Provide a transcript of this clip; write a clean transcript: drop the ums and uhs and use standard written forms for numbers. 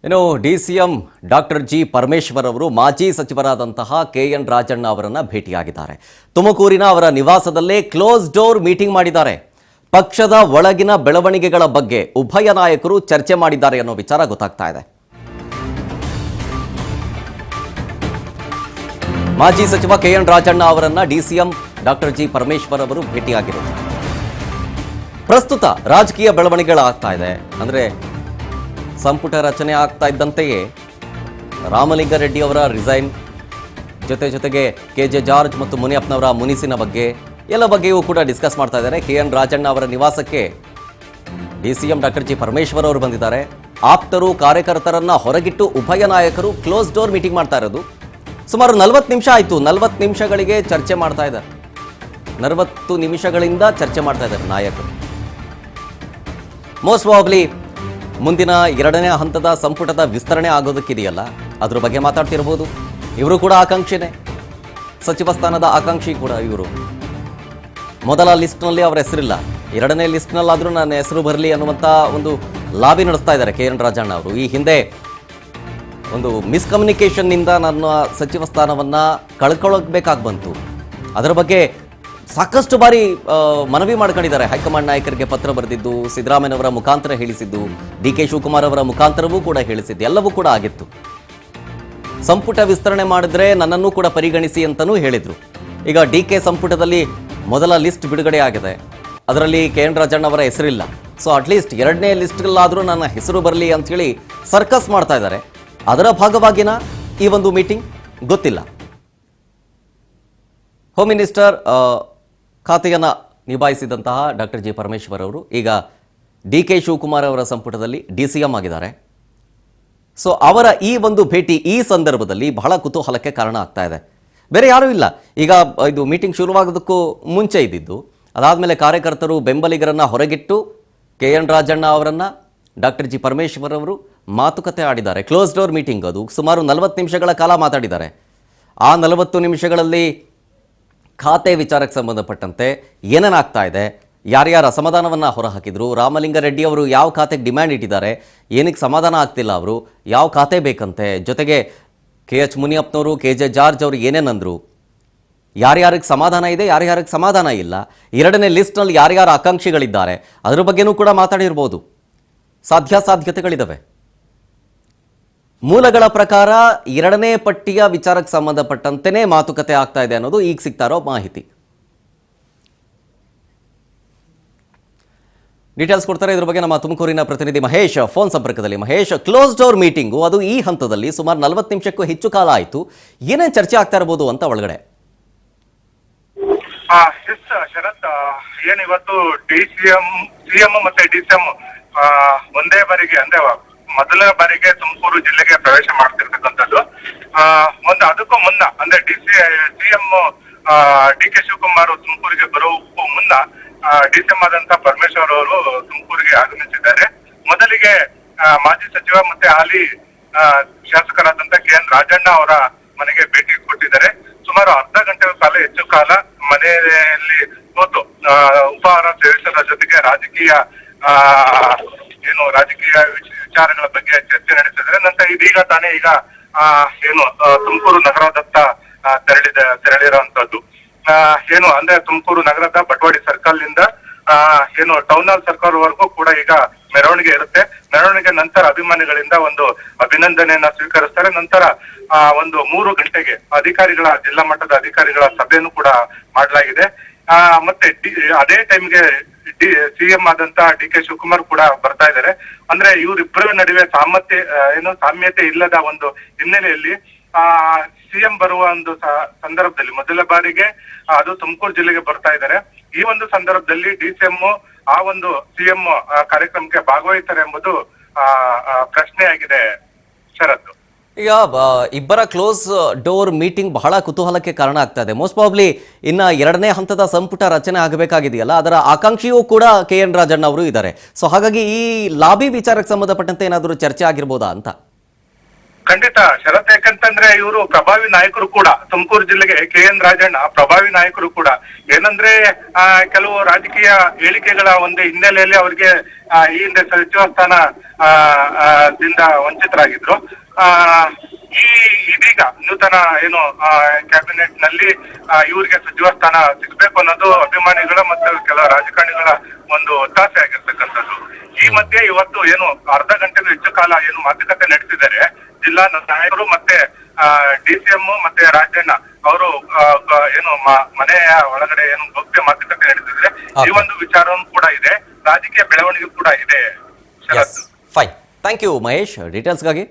ಇನ್ನು DCM doctor G Parameshwar ಅವರು ಮಾಜಿ ಸಚಿವರಾದಂತಹ ಕೆಎನ್ ರಾಜಣ್ಣ ಅವರನ್ನು ಭೇಟಿಯಾಗಿದ್ದಾರೆ. ತುಮಕೂರಿನ ಅವರ ನಿವಾಸದಲ್ಲೇ ಕ್ಲೋಸ್ ಡೋರ್ ಮೀಟಿಂಗ್ ಮಾಡಿದ್ದಾರೆ. ಪಕ್ಷದ ಒಳಗಿನ ಬೆಳವಣಿಗೆಗಳ ಬಗ್ಗೆ ಉಭಯ ನಾಯಕರು ಚರ್ಚೆ ಮಾಡಿದ್ದಾರೆ ಅನ್ನೋ ವಿಚಾರ ಗೊತ್ತಾಗ್ತಾ ಇದೆ. ಮಾಜಿ ಸಚಿವ ಕೆಎನ್ ರಾಜಣ್ಣ ಅವರನ್ನ ಡಿಸಿಎಂ ಡಾಕ್ಟರ್ ಜಿ ಪರಮೇಶ್ವರ್ ಅವರು ಭೇಟಿಯಾಗಿದ್ದಾರೆ. ಪ್ರಸ್ತುತ ರಾಜಕೀಯ ಬೆಳವಣಿಗೆಗಳಾಗ್ತಾ ಇದೆ. ಅಂದರೆ ಸಂಪುಟ ರಚನೆ ಆಗ್ತಾ ಇದ್ದಂತೆಯೇ ರಾಮಲಿಂಗಾರೆಡ್ಡಿ ಅವರ ರಿಸೈನ್, ಜೊತೆಗೆ ಕೆಜೆ ಜಾರ್ಜ್ ಮತ್ತು ಮುನಿಯಪ್ಪನವರ ಮುನಿಸಿನ ಬಗ್ಗೆ ಎಲ್ಲ ಬಗ್ಗೆಯೂ ಕೂಡ ಡಿಸ್ಕಸ್ ಮಾಡ್ತಾ ಇದ್ದಾರೆ. ಕೆಎನ್ ರಾಜಣ್ಣ ಅವರ ನಿವಾಸಕ್ಕೆ ಡಿಸಿಎಂ ಡಾಕ್ಟರ್ ಜಿ ಪರಮೇಶ್ವರ್ ಅವರು ಬಂದಿದ್ದಾರೆ. ಆಪ್ತರು ಕಾರ್ಯಕರ್ತರನ್ನ ಹೊರಗಿಟ್ಟು ಉಭಯ ನಾಯಕರು ಕ್ಲೋಸ್ ಡೋರ್ ಮೀಟಿಂಗ್ ಮಾಡ್ತಾ ಇರೋದು. ಸುಮಾರು 40 ನಿಮಿಷ ಆಯಿತು. 40 ನಿಮಿಷಗಳಿಗೆ ಚರ್ಚೆ ಮಾಡ್ತಾ ಇದ್ದಾರೆ. 40 ನಿಮಿಷಗಳಿಂದ ಚರ್ಚೆ ಮಾಡ್ತಾ ಇದ್ದಾರೆ ನಾಯಕರು. ಮೋಸ್ಟ್ ಪ್ರಾಬಬ್ಲಿ ಮುಂದಿನ 2ನೇ ಹಂತದ ಸಂಪುಟದ ವಿಸ್ತರಣೆ ಆಗೋದಕ್ಕಿದೆಯಲ್ಲ, ಅದ್ರ ಬಗ್ಗೆ ಮಾತಾಡ್ತಿರ್ಬೋದು. ಇವರು ಕೂಡ ಆಕಾಂಕ್ಷಿನೇ, ಸಚಿವ ಸ್ಥಾನದ ಆಕಾಂಕ್ಷಿ ಕೂಡ ಇವರು. ಮೊದಲ ಲಿಸ್ಟ್ನಲ್ಲಿ ಅವರ ಹೆಸರಿಲ್ಲ, 2ನೇ ಲಿಸ್ಟ್ನಲ್ಲಾದರೂ ನನ್ನ ಹೆಸರು ಬರಲಿ ಅನ್ನುವಂಥ ಒಂದು ಲಾಬಿ ನಡೆಸ್ತಾ ಇದ್ದಾರೆ ಕೆಎನ್ ರಾಜಣ್ಣ ಅವರು. ಈ ಹಿಂದೆ ಒಂದು ಮಿಸ್ಕಮ್ಯುನಿಕೇಷನ್ನಿಂದ ನನ್ನ ಸಚಿವ ಸ್ಥಾನವನ್ನು ಕಳ್ಕೊಳ್ಳಬೇಕಾಗಿ ಬಂತು. ಅದರ ಬಗ್ಗೆ ಸಾಕಷ್ಟು ಬಾರಿ ಮನವಿ ಮಾಡ್ಕೊಂಡಿದ್ದಾರೆ. ಹೈಕಮಾಂಡ್ ನಾಯಕರಿಗೆ ಪತ್ರ ಬರೆದಿದ್ದು, ಸಿದ್ದರಾಮಯ್ಯನವರ ಮುಖಾಂತರ ಹೇಳಿಸಿದ್ದು, ಡಿ.ಕೆ. ಶಿವಕುಮಾರ್ ಅವರ ಮುಖಾಂತರವೂ ಕೂಡ ಹೇಳಿಸಿದ್ದು, ಎಲ್ಲವೂ ಕೂಡ ಆಗಿತ್ತು. ಸಂಪುಟ ವಿಸ್ತರಣೆ ಮಾಡಿದ್ರೆ ನನ್ನನ್ನು ಕೂಡ ಪರಿಗಣಿಸಿ ಅಂತಲೂ ಹೇಳಿದರು. ಈಗ ಡಿ.ಕೆ. ಸಂಪುಟದಲ್ಲಿ ಮೊದಲ ಲಿಸ್ಟ್ ಬಿಡುಗಡೆ ಆಗಿದೆ. ಅದರಲ್ಲಿ ಕೆಎನ್ ರಾಜಣ್ಣ ಅವರ ಹೆಸರಿಲ್ಲ. ಸೊ ಅಟ್ಲೀಸ್ಟ್ 2ನೇ ಲಿಸ್ಟ್ಗಳಾದರೂ ನನ್ನ ಹೆಸರು ಬರಲಿ ಅಂಥೇಳಿ ಸರ್ಕಸ್ ಮಾಡ್ತಾ ಇದ್ದಾರೆ. ಅದರ ಭಾಗವಾಗಿನ ಈ ಒಂದು ಮೀಟಿಂಗ್ ಗೊತ್ತಿಲ್ಲ. ಹೋಮ್ ಮಿನಿಸ್ಟರ್ ಖಾತೆಯನ್ನು ನಿಭಾಯಿಸಿದಂತಹ ಡಾಕ್ಟರ್ ಜಿ ಪರಮೇಶ್ವರ್ ಅವರು ಈಗ ಡಿ.ಕೆ. ಶಿವಕುಮಾರ್ ಅವರ ಸಂಪುಟದಲ್ಲಿ ಡಿ.ಸಿ.ಎಂ ಆಗಿದ್ದಾರೆ. ಸೊ ಅವರ ಈ ಒಂದು ಭೇಟಿ ಈ ಸಂದರ್ಭದಲ್ಲಿ ಬಹಳ ಕುತೂಹಲಕ್ಕೆ ಕಾರಣ ಆಗ್ತಾ ಇದೆ. ಬೇರೆ ಯಾರೂ ಇಲ್ಲ. ಈಗ ಇದು ಮೀಟಿಂಗ್ ಶುರುವಾಗೋದಕ್ಕೂ ಮುಂಚೆ ಇದ್ದಿದ್ದು. ಅದಾದಮೇಲೆ ಕಾರ್ಯಕರ್ತರು ಬೆಂಬಲಿಗರನ್ನು ಹೊರಗಿಟ್ಟು ಕೆಎನ್ ರಾಜಣ್ಣ ಅವರನ್ನು ಡಾಕ್ಟರ್ ಜಿ ಪರಮೇಶ್ವರ್ ಅವರು ಮಾತುಕತೆ ಆಡಿದ್ದಾರೆ. ಕ್ಲೋಸ್ ಡೋರ್ ಮೀಟಿಂಗ್, ಅದು ಸುಮಾರು 40 ನಿಮಿಷಗಳ ಕಾಲ ಮಾತಾಡಿದ್ದಾರೆ. ಆ 40 ನಿಮಿಷಗಳಲ್ಲಿ ಖಾತೆ ವಿಚಾರಕ್ಕೆ ಸಂಬಂಧಪಟ್ಟಂತೆ ಏನೇನಾಗ್ತಾ ಇದೆ, ಯಾರ್ಯಾರ ಅಸಮಾಧಾನವನ್ನು ಹೊರಹಾಕಿದ್ರು, ರಾಮಲಿಂಗಾರೆಡ್ಡಿ ಅವರು ಯಾವ ಖಾತೆಗೆ ಡಿಮ್ಯಾಂಡ್ ಇಟ್ಟಿದ್ದಾರೆ, ಏನಕ್ಕೆ ಸಮಾಧಾನ ಆಗ್ತಿಲ್ಲ ಅವರು, ಯಾವ ಖಾತೆ ಬೇಕಂತೆ, ಜೊತೆಗೆ ಕೆ.ಎಚ್. ಮುನಿಯಪ್ಪನವರು, ಕೆ.ಜೆ. ಜಾರ್ಜ್ ಅವರು ಏನೇನಂದರು, ಯಾರ್ಯಾರಿಗೆ ಸಮಾಧಾನ ಇದೆ, ಯಾರ್ಯಾರಿಗೆ ಸಮಾಧಾನ ಇಲ್ಲ, 2ನೇ ಲಿಸ್ಟ್ನಲ್ಲಿ ಯಾರ್ಯಾರ ಆಕಾಂಕ್ಷಿಗಳಿದ್ದಾರೆ, ಅದರ ಬಗ್ಗೆನೂ ಕೂಡ ಮಾತಾಡಿರ್ಬೋದು. ಸಾಧ್ಯತೆಗಳಿದ್ದಾವೆ. ಮೂಲಗಳ ಪ್ರಕಾರ 2ನೇ ಪಟ್ಟಿಯ ವಿಚಾರಕ್ಕೆ ಸಂಬಂಧಪಟ್ಟಂತೆಯೇ ಮಾತುಕತೆ ಆಗ್ತಾ ಇದೆ ಅನ್ನೋದು ಈಗ ಸಿಗ್ತಾ ಇರೋ ಮಾಹಿತಿ. ಡೀಟೇಲ್ಸ್ ಕೊಡ್ತಾರೆ ಇದ್ರ ಬಗ್ಗೆ ನಮ್ಮ ತುಮಕೂರಿನ ಪ್ರತಿನಿಧಿ ಮಹೇಶ್ ಫೋನ್ ಸಂಪರ್ಕದಲ್ಲಿ. ಮಹೇಶ್, ಕ್ಲೋಸ್ ಡೋರ್ ಮೀಟಿಂಗು ಅದು ಈ ಹಂತದಲ್ಲಿ ಸುಮಾರು 40 ನಿಮಿಷಕ್ಕೂ ಹೆಚ್ಚು ಕಾಲ ಆಯಿತು. ಏನೇನು ಚರ್ಚೆ ಆಗ್ತಾ ಇರಬಹುದು ಅಂತ ಒಳಗಡೆ? ಶರತ್, ಏನ್ ಇವತ್ತು ಸಿಎಂ ಮತ್ತೆ ಡಿಸಿಎಂ ಒಂದೇ ಬಾರಿಗೆ ಅಂದ್ರೆ ಮೊದಲ ಬಾರಿಗೆ ತುಮಕೂರು ಜಿಲ್ಲೆಗೆ ಪ್ರವೇಶ ಮಾಡ್ತಿರ್ತಕ್ಕಂಥದ್ದು. ಒಂದು ಅದಕ್ಕೂ ಮುನ್ನ ಅಂದ್ರೆ ಸಿಎಂ ಡಿ.ಕೆ. ಶಿವಕುಮಾರ್ ತುಮಕೂರಿಗೆ ಬರೋಕ್ಕೂ ಮುನ್ನ ಡಿಸಿಎಂ ಆದಂತ ಪರಮೇಶ್ವರ್ ಅವರು ತುಮಕೂರಿಗೆ ಆಗಮಿಸಿದ್ದಾರೆ. ಮೊದಲಿಗೆ ಮಾಜಿ ಸಚಿವ ಮತ್ತೆ ಹಾಲಿ ಶಾಸಕರಾದಂತ ಕೆಎನ್ ರಾಜಣ್ಣ ಅವರ ಮನೆಗೆ ಭೇಟಿ ಕೊಟ್ಟಿದ್ದಾರೆ. ಸುಮಾರು ಅರ್ಧ ಗಂಟೆ ಕಾಲ ಹೆಚ್ಚು ಕಾಲ ಮನೆಯಲ್ಲಿ ಕೂತು ಉಪಹಾರ ಸೇವಿಸೋದ್ರ ಜೊತೆಗೆ ರಾಜಕೀಯ ವಿಚಾರಗಳ ಬಗ್ಗೆ ಚರ್ಚೆ ನಡೆಸಿದ್ರೆ ನಂತರ ಇದೀಗ ತಾನೇ ತುಮಕೂರು ನಗರದತ್ತ ತೆರಳಿರುವಂತದ್ದು. ಅಂದ್ರೆ ತುಮಕೂರು ನಗರದ ಬಟವಾಡಿ ಸರ್ಕಲ್ ನಿಂದ ಟೌನ್ ಹಾಲ್ ಸರ್ಕಲ್ ವರೆಗೂ ಕೂಡ ಈಗ ಮೆರವಣಿಗೆ ಇರುತ್ತೆ. ಮೆರವಣಿಗೆ ನಂತರ ಅಭಿಮಾನಿಗಳಿಂದ ಒಂದು ಅಭಿನಂದನೆಯನ್ನ ಸ್ವೀಕರಿಸ್ತಾರೆ. ನಂತರ ಒಂದು 3 ಗಂಟೆಗೆ ಜಿಲ್ಲಾ ಮಟ್ಟದ ಅಧಿಕಾರಿಗಳ ಸಭೆಯನ್ನು ಕೂಡ ಮಾಡಲಾಗಿದೆ. ಮತ್ತೆ ಅದೇ ಟೈಮ್ಗೆ ಸಿಎಂ ಆದಂತ ಡಿ.ಕೆ. ಶಿವಕುಮಾರ್ ಕೂಡ ಬರ್ತಾ ಇದ್ದಾರೆ. ಅಂದ್ರೆ ಇವರಿಬ್ಬರ ನಡುವೆ ಸಾಮ್ಯತೆ ಇಲ್ಲದ ಒಂದು ಹಿನ್ನೆಲೆಯಲ್ಲಿ ಸಿಎಂ ಬರುವ ಒಂದು ಸಂದರ್ಭದಲ್ಲಿ ಮೊದಲ ಬಾರಿಗೆ ಅದು ತುಮಕೂರು ಜಿಲ್ಲೆಗೆ ಬರ್ತಾ ಇದ್ದಾರೆ. ಈ ಒಂದು ಸಂದರ್ಭದಲ್ಲಿ ಡಿಸಿಎಂ ಆ ಒಂದು ಸಿಎಂ ಕಾರ್ಯಕ್ರಮಕ್ಕೆ ಭಾಗವಹಿಸ್ತಾರೆ ಎಂಬುದು ಪ್ರಶ್ನೆ ಆಗಿದೆ ಶರತ್. ಈಗ ಇಬ್ಬರ ಕ್ಲೋಸ್ ಡೋರ್ ಮೀಟಿಂಗ್ ಬಹಳ ಕುತೂಹಲಕ್ಕೆ ಕಾರಣ ಆಗ್ತಾ ಇದೆ. ಮೋಸ್ಟ್ ಪ್ರಾಬಬ್ಲಿ ಇನ್ನು 2ನೇ ಹಂತದ ಸಂಪುಟ ರಚನೆ ಆಗಬೇಕಾಗಿದೆಯಲ್ಲ, ಅದರ ಆಕಾಂಕ್ಷಿಯೂ ಕೂಡ ಕೆಎನ್ ರಾಜಣ್ಣ ಅವರು ಇದ್ದಾರೆ. ಸೊ ಹಾಗಾಗಿ ಈ ಲಾಬಿ ವಿಚಾರಕ್ಕೆ ಸಂಬಂಧಪಟ್ಟಂತೆ ಏನಾದರೂ ಚರ್ಚೆ ಆಗಿರ್ಬೋದಾ ಅಂತ? ಖಂಡಿತ ಶರತ್, ಯಾಕಂತಂದ್ರೆ ಇವರು ಪ್ರಭಾವಿ ನಾಯಕರು ಕೂಡ, ತುಮಕೂರು ಜಿಲ್ಲೆಗೆ KN ರಾಜಣ್ಣ ಪ್ರಭಾವಿ ನಾಯಕರು ಕೂಡ. ಏನಂದ್ರೆ ಕೆಲವು ರಾಜಕೀಯ ಹೇಳಿಕೆಗಳ ಒಂದು ಹಿನ್ನೆಲೆಯಲ್ಲಿ ಅವರಿಗೆ ಈ ಹಿಂದೆ ಸಚಿವ ಸ್ಥಾನ ದಿಂದ ವಂಚಿತರಾಗಿದ್ರು. ಇದೀಗ ನೂತನ ಏನು ಕ್ಯಾಬಿನೆಟ್ ನಲ್ಲಿ ಇವರಿಗೆ ಸಚಿವ ಸ್ಥಾನ ಸಿಗ್ಬೇಕು ಅನ್ನೋದು ಅಭಿಮಾನಿಗಳ ಮತ್ತು ಕೆಲ ರಾಜಕಾರಣಿಗಳ ಒಂದು ಒತ್ತಾಸೆ ಆಗಿರ್ತಕ್ಕಂಥದ್ದು. ಈ ಮಧ್ಯೆ ಇವತ್ತು ಏನು ಅರ್ಧ ಗಂಟೆಗೂ ಹೆಚ್ಚು ಕಾಲ ಏನು ಮಾತುಕತೆ ನಡೆಸಿದ್ದಾರೆ ಜಿಲ್ಲಾ ನಾಯಕರು ಮತ್ತೆ DCM ಮತ್ತೆ ರಾಜಣ್ಣ ಅವರು ಏನು ಮನೆಯ ಒಳಗಡೆ ಏನು ಗೌಪ್ಯ ಮಾತುಕತೆ ನಡೆಸಿದ್ರೆ ಈ ಒಂದು ವಿಚಾರವನ್ನು ಕೂಡ ಇದೆ, ರಾಜಕೀಯ ಬೆಳವಣಿಗೆ ಕೂಡ ಇದೆ. Fine, thank you Mahesh ಡೀಟೇಲ್ಸ್ಗಾಗಿ.